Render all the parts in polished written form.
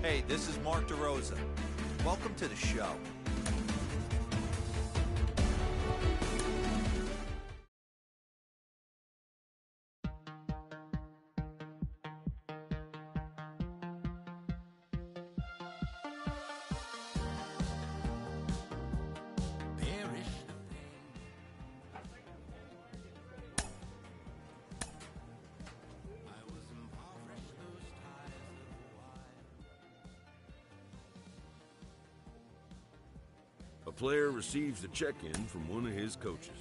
Hey, this is Mark DeRosa. Welcome to the show. A player receives a check-in from one of his coaches.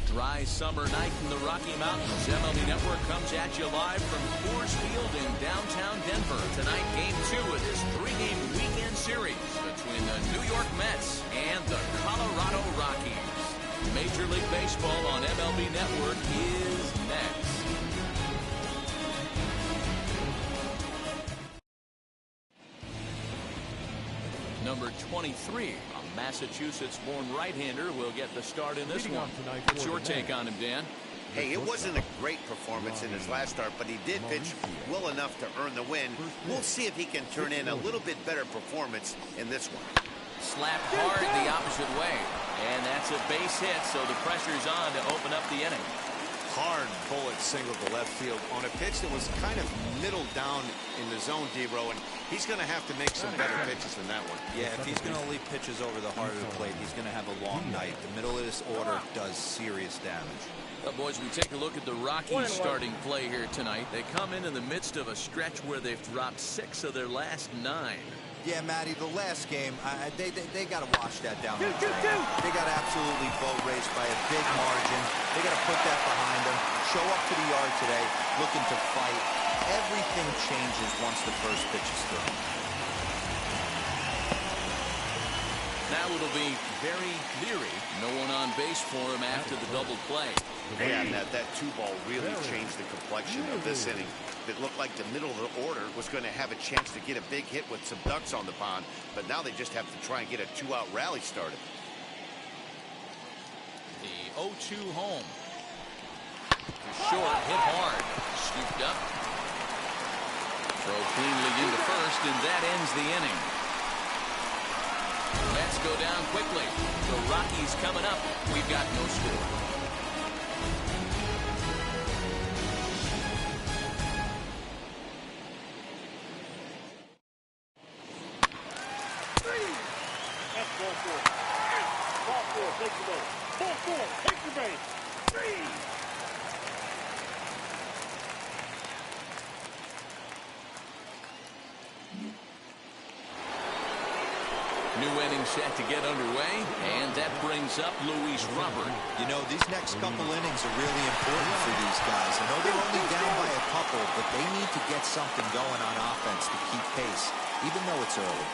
Dry summer night in the Rocky Mountains. MLB Network comes at you live from Coors Field in downtown Denver. Tonight, Game 2 of this 3-game weekend series between the New York Mets and the Colorado Rockies. Major League Baseball on MLB Network is next. Number 23, a Massachusetts-born right-hander, will get the start in this one. What's your take on him, Dan? Hey, it wasn't a great performance in his last start, but he did pitch well enough to earn the win. We'll see if he can turn in a little bit better performance in this one. Slapped hard the opposite way, and that's a base hit, so the pressure's on to open up the inning. Hard bullet single to left field on a pitch that was kind of middle down in the zone, D-Row, and he's going to have to make some better pitches than that one. Yeah, if he's going to leave pitches over the heart of the plate, he's going to have a long night. The middle of this order does serious damage. Well, boys, we take a look at the Rockies starting play here tonight. They come in the midst of a stretch where they've dropped 6 of their last 9. Yeah, Matty, the last game, they got to wash that down. They got absolutely boat raced by a big margin. They got to put that behind them, show up to the yard today, looking to fight. Everything changes once the first pitch is thrown. Now it'll be very leery. No one on base for him after the double play. Yeah, and that 2-ball really changed the complexion of this inning. It looked like the middle of the order was going to have a chance to get a big hit with some ducks on the pond, but now they just have to try and get a 2-out rally started. The 0-2 home. Short, hit hard, scooped up. Throw cleanly into first, and that ends the inning. Mets go down quickly. The Rockies coming up. We've got no score. New inning set to get underway, and that brings up Luis Robert. You know, these next couple innings are really important for these guys. I know they're only down by a couple, but they need to get something going on offense to keep pace, even though it's early.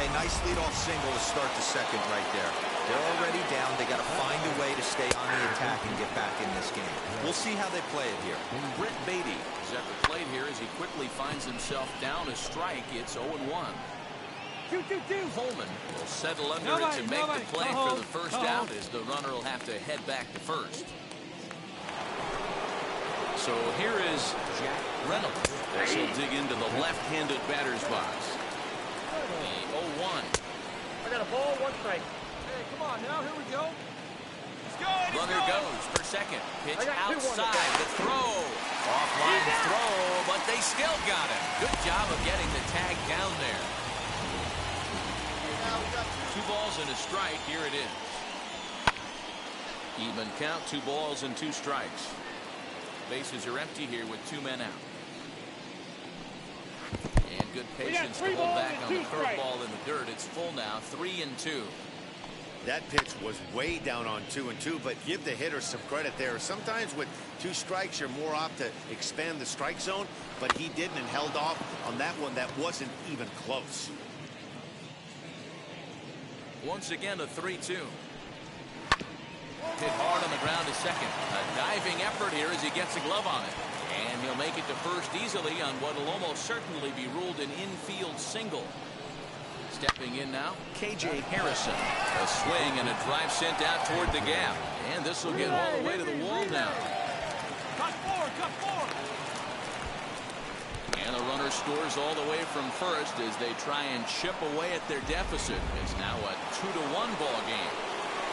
Hey, nice leadoff single to start the second right there. They're already down. They got to find a way to stay on the attack and get back in this game. We'll see how they play it here. Brett Beatty is at the plate here as he quickly finds himself down a strike. It's 0-1. Holman will settle under it to make the play for the first out, as the runner will have to head back to first. So here is Jack Reynolds as he'll dig into the left-handed batter's box. The 0-1. I got a ball, 1 strike. Hey, come on now, here we go. Runner goes for second. Pitch outside. The throw. Offline throw, but they still got him. Good job of getting the tag down there. 2 balls and a strike. Here it is. Even count, 2 balls and 2 strikes. Bases are empty here with 2 men out. Patience to hold back on the curveball in the dirt. It's full now, 3-2. That pitch was way down on 2-2, but give the hitter some credit there. Sometimes with 2 strikes, you're more apt to expand the strike zone, but he didn't and held off on that one that wasn't even close. Once again, a 3-2. Hit hard on the ground to second. A diving effort here as he gets a glove on it. And he'll make it to first easily on what will almost certainly be ruled an infield single. Stepping in now, K.J. Harrison. A swing and a drive sent out toward the gap. And this will get all the way to the wall now. Cut four. And the runner scores all the way from first as they try and chip away at their deficit. It's now a 2-1 ball game.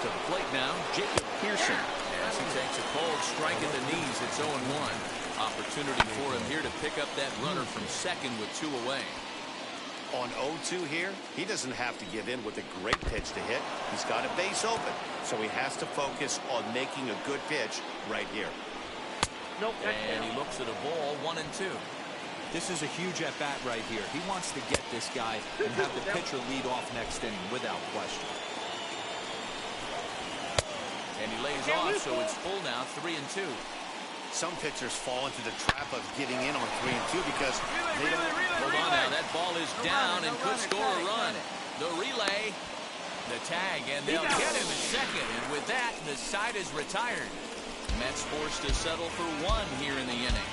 To the plate now, Jacob Pearson. As he takes a cold strike at the knees, it's 0-1. Opportunity for him here to pick up that runner from second with 2 away. On 0-2 here, he doesn't have to give in with a great pitch to hit. He's got a base open, so he has to focus on making a good pitch right here. Nope, and he looks at a ball, 1-2. This is a huge at-bat right here. He wants to get this guy and have the pitcher lead off next inning without question. And he lays off, so it's full now, 3-2. Some pitchers fall into the trap of getting in on 3-2 because they don't. Hold on now, that ball is down and could score a run. The relay, the tag, and they'll get him at second. And with that, the side is retired. Mets forced to settle for 1 here in the inning.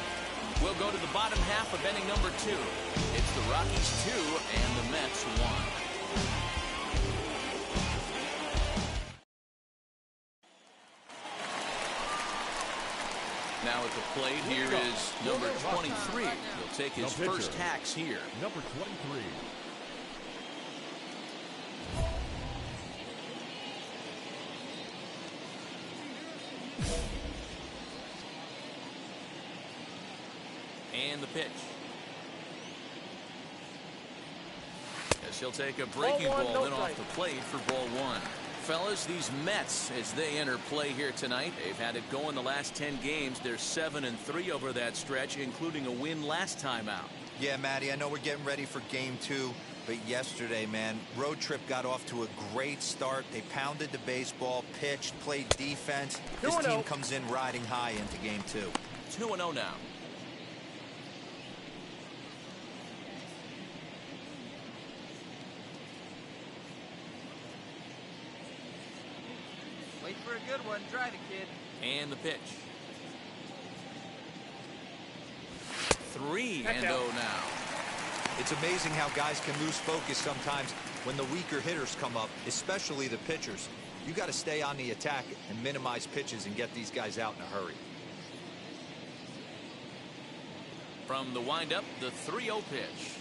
We'll go to the bottom half of inning number 2. It's the Rockies 2 and the Mets 1. Now at the plate, here is number 23. He'll take his first hacks here. Number 23. And the pitch. As he'll take a breaking ball in off the plate for ball 1. Fellas, these Mets, as they enter play here tonight, they've had it going the last 10 games. They're 7-3 over that stretch, including a win last time out. Yeah, Matty, I know we're getting ready for game 2, but yesterday, man, road trip got off to a great start. They pounded the baseball, pitched, played defense. This team comes in riding high into game 2. 2-0 now. Wait for a good one. Try it, kid. And the pitch. 3-0 now. It's amazing how guys can lose focus sometimes when the weaker hitters come up, especially the pitchers. You got to stay on the attack and minimize pitches and get these guys out in a hurry. From the windup, the 3-0 pitch.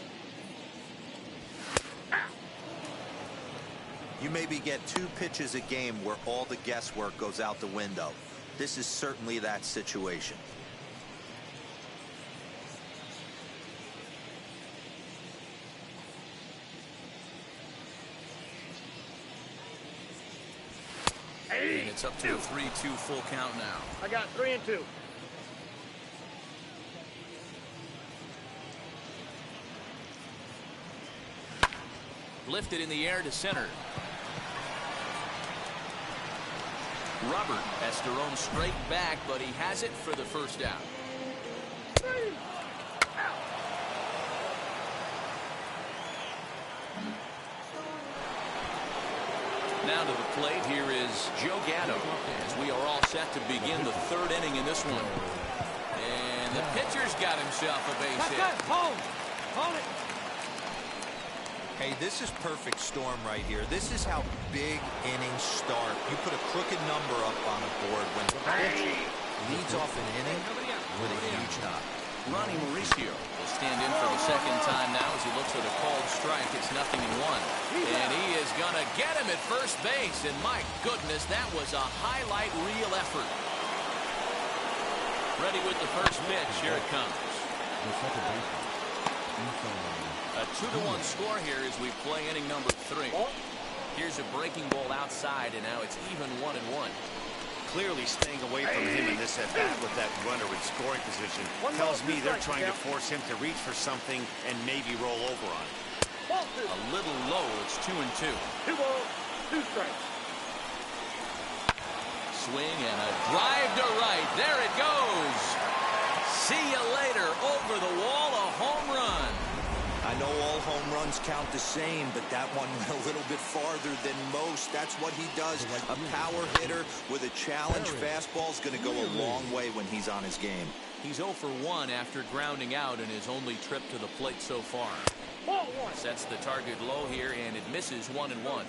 You maybe get 2 pitches a game where all the guesswork goes out the window. This is certainly that situation. And it's up to a 3-2 full count now. I got 3-2. Lifted in the air to center. Robert has to roam straight back, but he has it for the first out. Now to the plate, here is Joe Gatto, as we are all set to begin the 3rd inning in this one. And the pitcher's got himself a base hit. Hold it. Hey, this is perfect storm right here. This is how big innings start. You put a crooked number up on a board when the pitcher leads off an inning with a huge knock. Ronnie Mauricio will stand in for the 2nd time now as he looks at a called strike. It's 0-1. And he is going to get him at first base. And my goodness, that was a highlight reel effort. Ready with the first pitch. Here it comes. A 2-1 score here as we play inning number 3. Here's a breaking ball outside, and now it's even 1-1. clearly staying away from him in this at-bat with that runner in scoring position. Tells me they're trying to force him to reach for something and maybe roll over on it. A little low. It's 2-2. 2 balls, 2 strikes. Swing and a drive to right. There it goes. See you later. Over the wall, a home run. I know all home runs count the same, but that one went a little bit farther than most. That's what he does. A power hitter with a challenge fastball is going to go a long way when he's on his game. He's 0 for 1 after grounding out in his only trip to the plate so far. Sets the target low here, and it misses 1-1.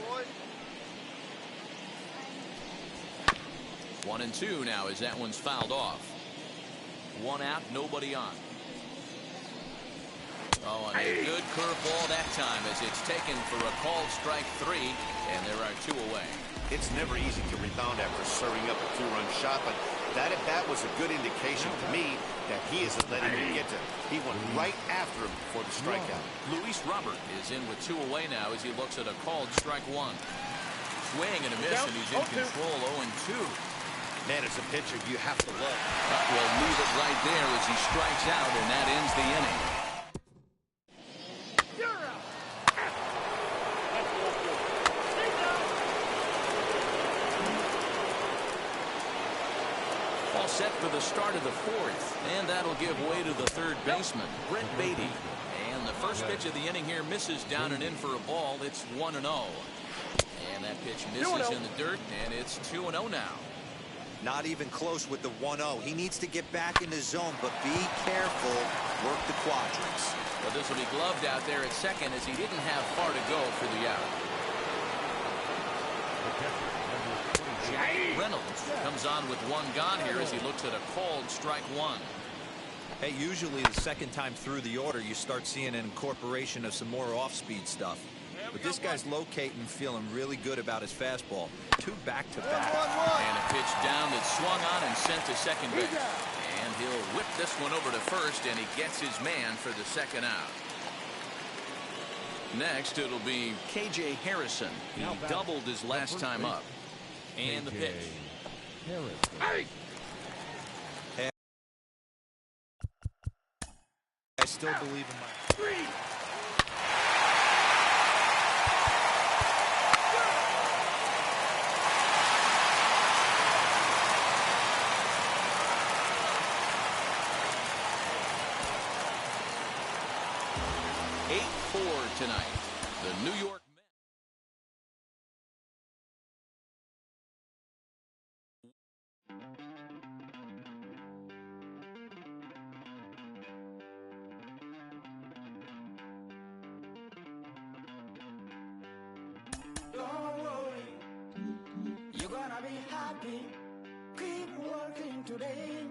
1-2 now as that one's fouled off. 1 out, nobody on. Oh, and a good curveball that time as it's taken for a called strike 3, and there are 2 away. It's never easy to rebound after serving up a 2-run shot, but that at-bat was a good indication to me that he isn't letting him get to him. He went right after him for the strikeout. Luis Robert is in with 2 away now as he looks at a called strike 1. Swing and a miss, and he's in control. 0-2. Man, as a pitcher, you have to love. We'll leave it right there as he strikes out, and that ends the inning. All set for the start of the 4th, and that'll give way to the third baseman, Brett Beatty. And the first pitch of the inning here misses down and in for a ball. It's 1-0. And that pitch misses in the dirt, and it's 2-0 now. Not even close with the 1-0. He needs to get back in the zone, but be careful. Work the quadrants. But this will be gloved out there at second as he didn't have far to go for the out. Jack Reynolds comes on with 1 gone here as he looks at a called strike 1. Hey, usually the second time through the order, you start seeing an incorporation of some more off-speed stuff. But this guy's locating, feeling really good about his fastball. 2 back-to-back. And a pitch down that's swung on and sent to second base. And he'll whip this one over to first, and he gets his man for the second out. Next, it'll be K.J. Harrison. He doubled his last time up. And the pitch. I still believe in my... 8-4 tonight. The New York Mets. Don't worry, you're gonna be happy. Keep working today.